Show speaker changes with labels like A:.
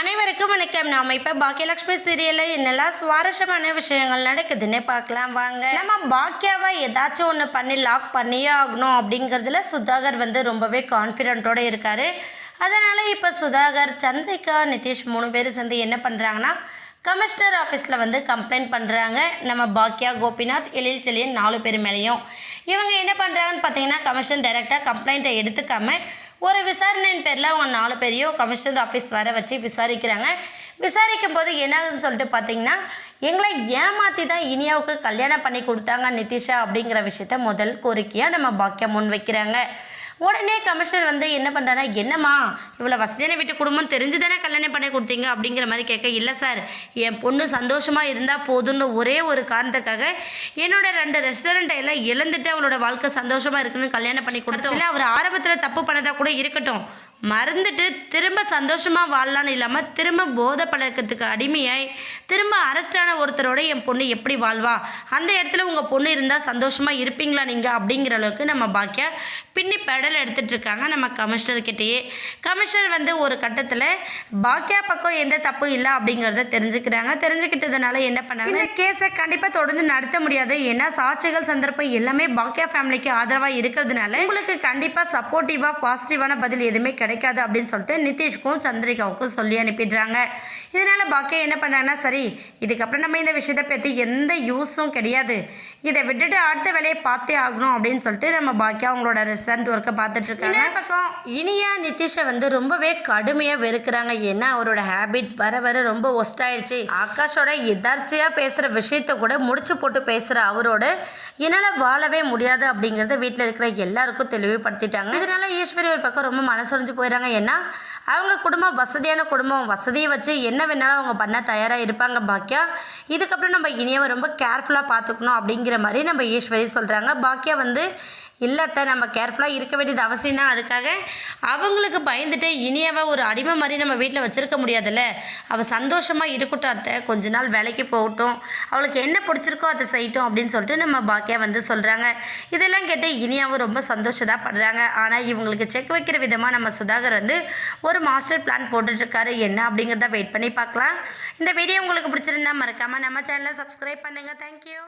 A: அனைவருக்கும் வணக்கம். நாம இப்ப பாக்கியலட்சுமி சீரியல்ல என்னெல்லாம் சுவாரஸ்யமான விஷயங்கள் நடக்குதுன்னு பார்க்கலாம் வாங்க. நம்ம பாக்கியாவை ஏதாச்சும் ஒன்று பண்ணி லாக் பண்ணியே ஆகணும் அப்படிங்கிறதுல சுதாகர் ரொம்பவே கான்ஃபிடென்ட்டோட இருக்காரு. அதனால இப்போ சுதாகர், சந்திரிகா, நிதிஷ் 3 பேர் சேர்ந்து என்ன பண்ணுறாங்கன்னா, கமிஷனர் ஆஃபீஸில் கம்ப்ளைண்ட் பண்ணுறாங்க. நம்ம பாக்கியா, கோபிநாத், எழில் செழியன் 4 பேர் மேலேயும். இவங்க என்ன பண்ணுறாங்கன்னு பார்த்தீங்கன்னா, கமிஷன் டைரெக்டாக கம்ப்ளைண்ட்டை எடுத்துக்காம ஒரு விசாரணையின் பேரில் அவங்க 4 பேரையும் கமிஷனர் ஆஃபீஸ் வர வச்சு விசாரிக்கிறாங்க. விசாரிக்கும் போது என்னாகுதுன்னு சொல்லிட்டு பார்த்தீங்கன்னா, எங்களை ஏமாற்றி தான் இனியாவுக்கு கல்யாணம் பண்ணி கொடுத்தாங்க நிதிஷா அப்படிங்கிற விஷயத்த முதல் கோரிக்கையாக நம்ம பாக்கியா முன் வைக்கிறாங்க. உடனே கமிஷனர் என்ன பண்ணுறாங்கன்னா, என்னம்மா இவ்வளோ வசதியான வீட்டு குடும்பம் தெரிஞ்சு தானே கல்யாணம் பண்ணி கொடுத்தீங்க அப்படிங்கிற மாதிரி கேட்க, இல்லை சார், என் பொண்ணு சந்தோஷமாக இருந்தால் போதும்னு ஒரே ஒரு காரணத்துக்காக என்னோட 2 ரெஸ்டாரண்ட்டை எல்லாம் இழந்துட்டு அவளோட வாழ்க்கை சந்தோஷமாக இருக்குன்னு கல்யாணம் பண்ணி கொடுத்தோம். இல்லை, அவர் ஆரம்பத்தில் தப்பு பண்ணதாக கூட இருக்கட்டும், மறந்துட்டு திரும்ப சந்தோஷமாக வாழலான்னு இல்லாமல் திரும்ப போதை பழக்கத்துக்கு அடிமையாய் திரும்ப அரெஸ்டான ஒருத்தரோட என் பொண்ணு எப்படி வாழ்வா, அந்த இடத்துல உங்கள் பொண்ணு இருந்தால் சந்தோஷமாக இருப்பீங்களா நீங்கள் அப்படிங்கிற அளவுக்கு நம்ம பாக்கியா பின்னி பெடல் எடுத்துகிட்டு இருக்காங்க நம்ம கமிஷனர்கிட்டயே. கமிஷனர் ஒரு கட்டத்தில் பாக்கியா பக்கம் எந்த தப்பு இல்லை அப்படிங்கிறத தெரிஞ்சுக்கிறாங்க. தெரிஞ்சுக்கிட்டதுனால என்ன பண்ணாங்க, இந்த கேஸை கண்டிப்பாக தொடர்ந்து நடத்த முடியாது, ஏன்னா சாட்சிகள் சந்தர்ப்பம் எல்லாமே பாக்கியா ஃபேமிலிக்கு ஆதரவாக இருக்கிறதுனால உங்களுக்கு கண்டிப்பாக சப்போர்ட்டிவாக பாசிட்டிவான பதில் எதுவுமே கிடைக்காது அப்படின்னு சொல்லிட்டு நிதிஷ்க்கும் சந்திரிகாவுக்கும் சொல்லி அனுப்பிடுறாங்க. இதனால பாக்கியா என்ன பண்ணாங்கன்னா, சரி இதுக்கப்புறம் நம்ம இந்த விஷயத்தை பற்றி எந்த யூஸும் கிடையாது, இதை விட்டுட்டு அடுத்த வேலையை பார்த்தே ஆகணும் அப்படின்னு சொல்லிட்டு நம்ம பாக்கியா அவங்களோட ரெஸ்டாரண்ட் ஒர்க்கை பார்த்துட்டு இருக்காங்க. பக்கம் இனியா நிதிஷை ரொம்பவே கடுமையாக வெறுக்கிறாங்க. ஏன்னா அவரோட ஹேபிட் வர வர ரொம்ப ஒஸ்ட் ஆயிடுச்சு. ஆகாஷோட எதார்ச்சியாக பேசுகிற விஷயத்த கூட முடிச்சு போட்டு பேசுகிற அவரோட என்னால் வாழவே முடியாது அப்படிங்கிறத வீட்டில் இருக்கிற எல்லாருக்கும் தெளிவுபடுத்திட்டாங்க. இதனால ஈஸ்வரி ஒரு பக்கம் ரொம்ப மனசுடைஞ்சு போயிடறாங்க. ஏன்னா அவங்க குடும்பம் வசதியான குடும்பம், வசதியை வச்சு என்ன வேணாலும் அவங்க பண்ண தயாராக இருப்பாங்க பாக்கியா. இதுக்கப்புறம் நம்ம இனியாவை ரொம்ப கேர்ஃபுல்லாக பார்த்துக்கணும் அப்படிங்கிற மாதிரி நம்ம ஈஸ்வரி சொல்கிறாங்க. பாக்கியா இல்லத்தை நம்ம கேர்ஃபுல்லாக இருக்க வேண்டியது அவசியம் தான். அதுக்காக அவங்களுக்கு பயந்துட்டு இனியாவை ஒரு அடிமை மாதிரி நம்ம வீட்டில் வச்சுருக்க முடியாதுல்ல, அவள் சந்தோஷமாக இருக்கட்டும் அத்தை, கொஞ்ச நாள் வேலைக்கு போகட்டும், அவளுக்கு என்ன பிடிச்சிருக்கோ அதை செய்யட்டும் அப்படின்னு சொல்லிட்டு நம்ம பாக்கியா சொல்கிறாங்க. இதெல்லாம் கேட்டு இனியாவும் ரொம்ப சந்தோஷப்படுறாங்க. ஆனால் இவங்களுக்கு செக் வைக்கிற விதமாக நம்ம சுதாகர் ஒரு மாஸ்டர் பிளான் போட்டுட்ருக்காரு. என்ன அப்படிங்கிறத வெயிட் பண்ணி பார்க்கலாம். இந்த வீடியோ உங்களுக்கு பிடிச்சிருந்தா மறக்காமல் நம்ம சேனலை சப்ஸ்கிரைப் பண்ணுங்கள். தேங்க்யூ.